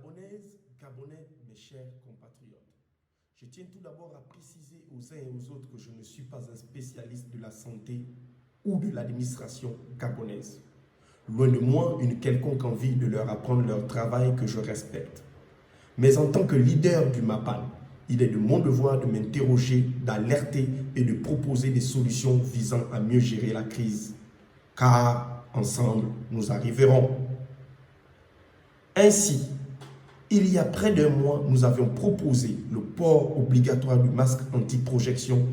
Gabonaises, Gabonais, mes chers compatriotes, je tiens tout d'abord à préciser aux uns et aux autres que je ne suis pas un spécialiste de la santé ou de l'administration gabonaise. Loin de moi une quelconque envie de leur apprendre leur travail que je respecte. Mais en tant que leader du MAPAN, il est de mon devoir de m'interroger, d'alerter et de proposer des solutions visant à mieux gérer la crise. Car ensemble, nous arriverons. Ainsi, il y a près d'un mois, nous avions proposé le port obligatoire du masque anti-projection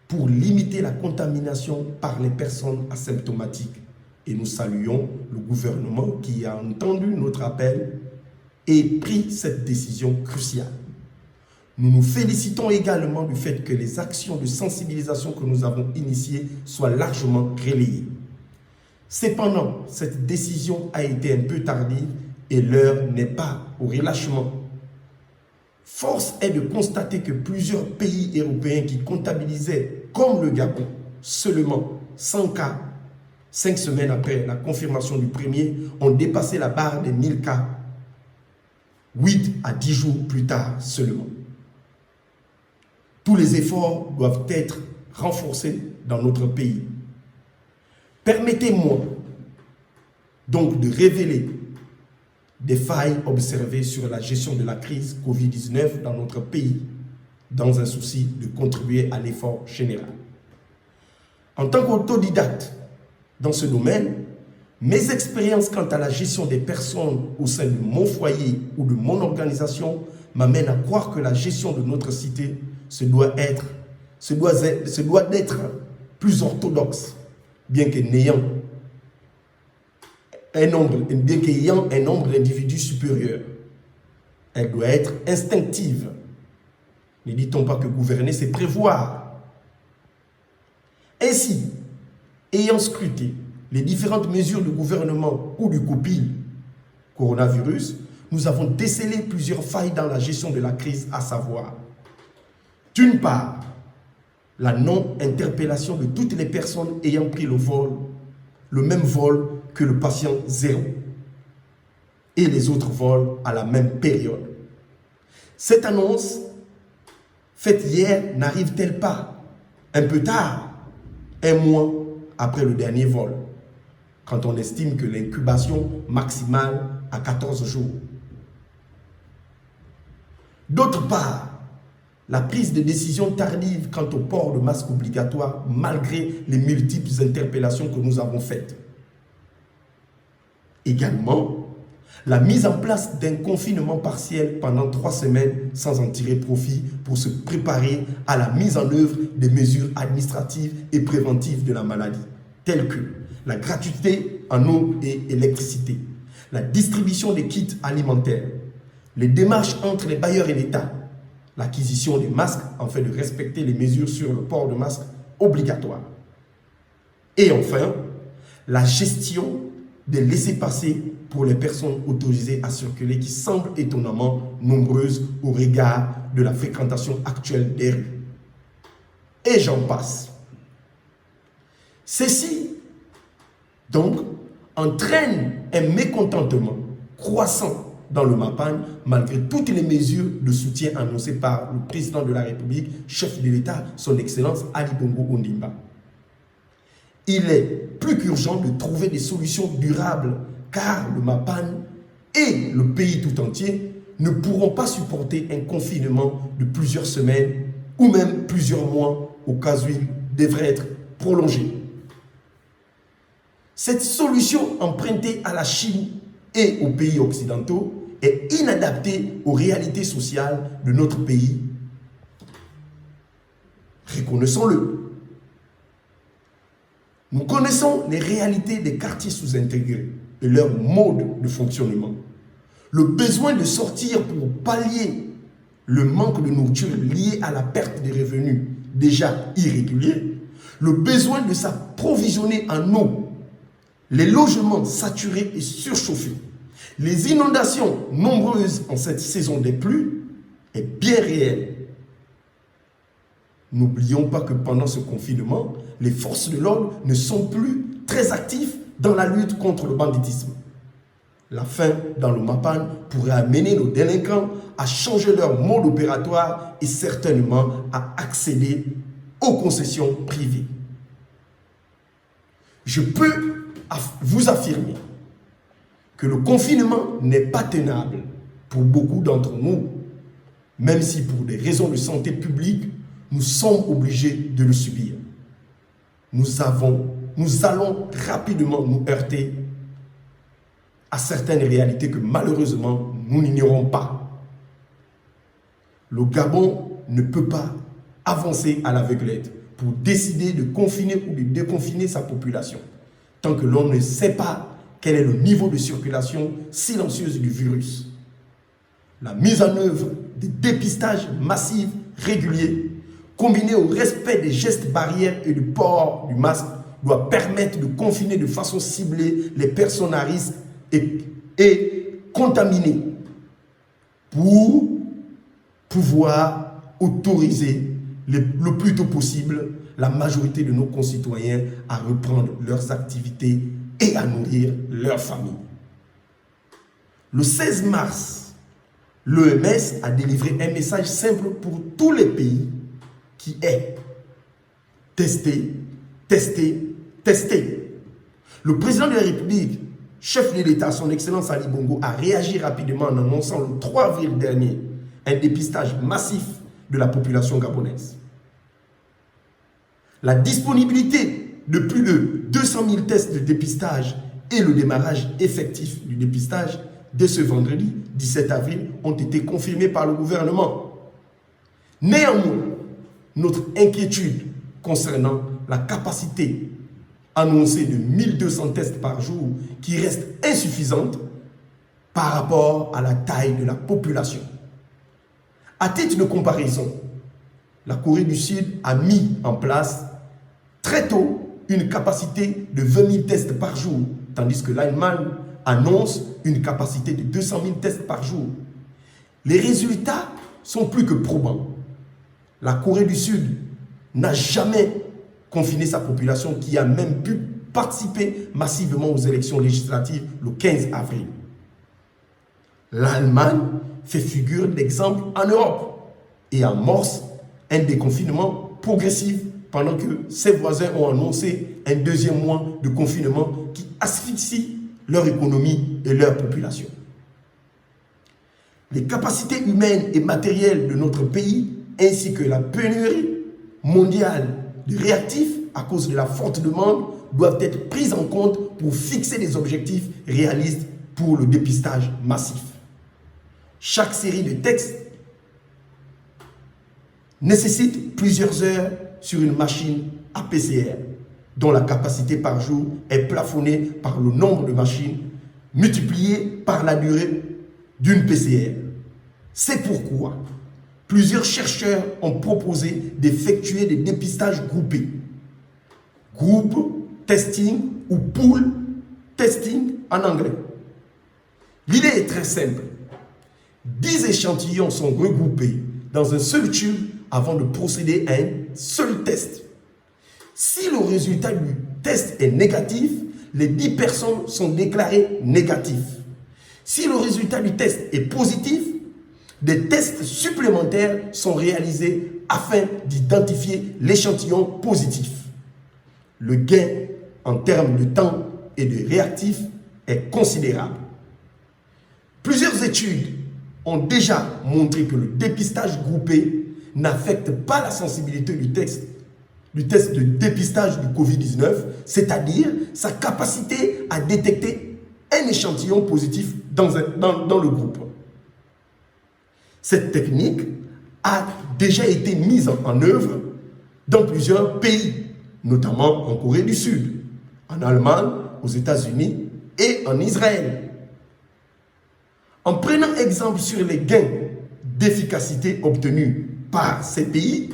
pour limiter la contamination par les personnes asymptomatiques. Et nous saluons le gouvernement qui a entendu notre appel et pris cette décision cruciale. Nous nous félicitons également du fait que les actions de sensibilisation que nous avons initiées soient largement relayées. Cependant, cette décision a été un peu tardive et l'heure n'est pas au relâchement. Force est de constater que plusieurs pays européens qui comptabilisaient, comme le Gabon, seulement 100 cas, 5 semaines après la confirmation du premier, ont dépassé la barre des 1000 cas, 8 à 10 jours plus tard seulement. Tous les efforts doivent être renforcés dans notre pays. Permettez-moi donc de révéler des failles observées sur la gestion de la crise Covid-19 dans notre pays, dans un souci de contribuer à l'effort général. En tant qu'autodidacte dans ce domaine, mes expériences quant à la gestion des personnes au sein de mon foyer ou de mon organisation m'amènent à croire que la gestion de notre cité se doit d'être plus orthodoxe, bien qu'ayant un nombre d'individus supérieur. Elle doit être instinctive. Ne dit-on pas que gouverner, c'est prévoir? Ainsi, ayant scruté les différentes mesures du gouvernement ou du Covid coronavirus, nous avons décelé plusieurs failles dans la gestion de la crise, à savoir, d'une part, la non-interpellation de toutes les personnes ayant pris le même vol que le patient zéro et les autres vols à la même période. Cette annonce faite hier n'arrive-t-elle pas un peu tard, un mois après le dernier vol, quand on estime que l'incubation maximale à 14 jours? D'autre part, la prise de décision tardive quant au port de masque obligatoire malgré les multiples interpellations que nous avons faites. Également, la mise en place d'un confinement partiel pendant 3 semaines sans en tirer profit pour se préparer à la mise en œuvre des mesures administratives et préventives de la maladie, telles que la gratuité en eau et électricité, la distribution des kits alimentaires, les démarches entre les bailleurs et l'État, l'acquisition des masques afin de respecter les mesures sur le port de masque obligatoire. Et enfin, la gestion des laissez-passer pour les personnes autorisées à circuler qui semblent étonnamment nombreuses au regard de la fréquentation actuelle des rues. Et j'en passe. Ceci, donc, entraîne un mécontentement croissant dans le MAPAN, malgré toutes les mesures de soutien annoncées par le président de la République, chef de l'État, son Excellence Ali Bongo Ondimba. Il est plus qu'urgent de trouver des solutions durables, car le MAPAN et le pays tout entier ne pourront pas supporter un confinement de plusieurs semaines ou même plusieurs mois au cas où il devrait être prolongé. Cette solution empruntée à la Chine et aux pays occidentaux est inadaptée aux réalités sociales de notre pays. Reconnaissons-le. Nous connaissons les réalités des quartiers sous-intégrés et leur mode de fonctionnement. Le besoin de sortir pour pallier le manque de nourriture lié à la perte des revenus déjà irréguliers, le besoin de s'approvisionner en eau, les logements saturés et surchauffés, les inondations nombreuses en cette saison des pluies est bien réel. N'oublions pas que pendant ce confinement, les forces de l'ordre ne sont plus très actives dans la lutte contre le banditisme. La faim dans le Mapan pourrait amener nos délinquants à changer leur mode opératoire et certainement à accéder aux concessions privées. Je peux vous affirmer que le confinement n'est pas tenable pour beaucoup d'entre nous, même si pour des raisons de santé publique, nous sommes obligés de le subir. Nous allons rapidement nous heurter à certaines réalités que malheureusement nous n'ignorons pas. Le Gabon ne peut pas avancer à l'aveuglette pour décider de confiner ou de déconfiner sa population tant que l'on ne sait pas quel est le niveau de circulation silencieuse du virus. La mise en œuvre des dépistages massifs réguliers, combinés au respect des gestes barrières et du port du masque, doit permettre de confiner de façon ciblée les personnes à risque et contaminées pour pouvoir autoriser le plus tôt possible la majorité de nos concitoyens à reprendre leurs activités et à nourrir leurs familles. Le 16 mars, l'OMS a délivré un message simple pour tous les pays qui est tester, tester, tester. Le président de la République, chef de l'État, son Excellence Ali Bongo, a réagi rapidement en annonçant le 3 avril dernier un dépistage massif de la population gabonaise. La disponibilité de plus de 200 000 tests de dépistage et le démarrage effectif du dépistage dès ce vendredi 17 avril ont été confirmés par le gouvernement. Néanmoins, notre inquiétude concernant la capacité annoncée de 1200 tests par jour qui reste insuffisante par rapport à la taille de la population. À titre de comparaison, la Corée du Sud a mis en place très tôt une capacité de 20 000 tests par jour, tandis que l'Allemagne annonce une capacité de 200 000 tests par jour. Les résultats sont plus que probants. La Corée du Sud n'a jamais confiné sa population, qui a même pu participer massivement aux élections législatives le 15 avril. L'Allemagne fait figure d'exemple en Europe et amorce un déconfinement progressif pendant que ses voisins ont annoncé un deuxième mois de confinement qui asphyxie leur économie et leur population. Les capacités humaines et matérielles de notre pays ainsi que la pénurie mondiale de réactifs à cause de la forte demande doivent être prises en compte pour fixer des objectifs réalistes pour le dépistage massif. Chaque série de textes nécessite plusieurs heures sur une machine à PCR, dont la capacité par jour est plafonnée par le nombre de machines multiplié par la durée d'une PCR. C'est pourquoi plusieurs chercheurs ont proposé d'effectuer des dépistages groupés. Group testing ou pool testing en anglais. L'idée est très simple. 10 échantillons sont regroupés dans un seul tube avant de procéder à un seul test. Si le résultat du test est négatif, les 10 personnes sont déclarées négatives. Si le résultat du test est positif, des tests supplémentaires sont réalisés afin d'identifier l'échantillon positif. Le gain en termes de temps et de réactifs est considérable. Plusieurs études ont déjà montré que le dépistage groupé n'affecte pas la sensibilité du test de dépistage du Covid-19, c'est-à-dire sa capacité à détecter un échantillon positif dans le groupe. Cette technique a déjà été mise en œuvre dans plusieurs pays, notamment en Corée du Sud, en Allemagne, aux États-Unis et en Israël. En prenant exemple sur les gains d'efficacité obtenus par ces pays,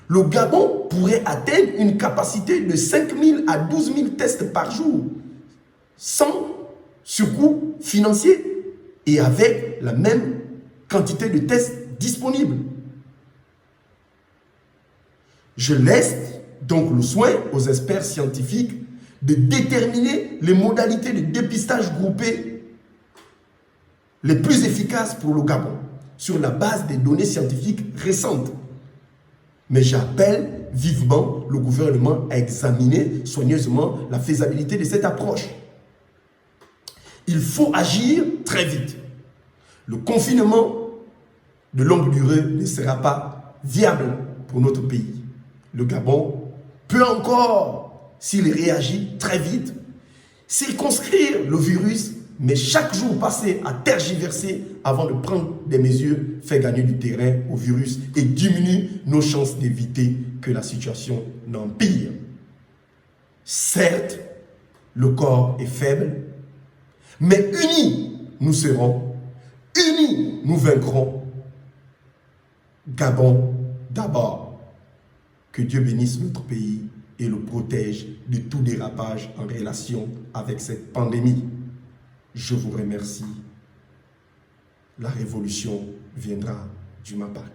le Gabon pourrait atteindre une capacité de 5 000 à 12 000 tests par jour, sans surcoût financier et avec la même quantité de tests disponibles. Je laisse donc le soin aux experts scientifiques de déterminer les modalités de dépistage groupé les plus efficaces pour le Gabon sur la base des données scientifiques récentes. Mais j'appelle vivement le gouvernement à examiner soigneusement la faisabilité de cette approche. Il faut agir très vite. Le confinement de longue durée ne sera pas viable pour notre pays. Le Gabon peut encore, s'il réagit très vite, circonscrire le virus, mais chaque jour passé à tergiverser avant de prendre des mesures fait gagner du terrain au virus et diminue nos chances d'éviter que la situation n'empire. Certes, le corps est faible, mais unis nous serons, unis nous vaincrons. Gabon d'abord. Que Dieu bénisse notre pays et le protège de tout dérapage en relation avec cette pandémie. Je vous remercie. La révolution viendra du Mapak.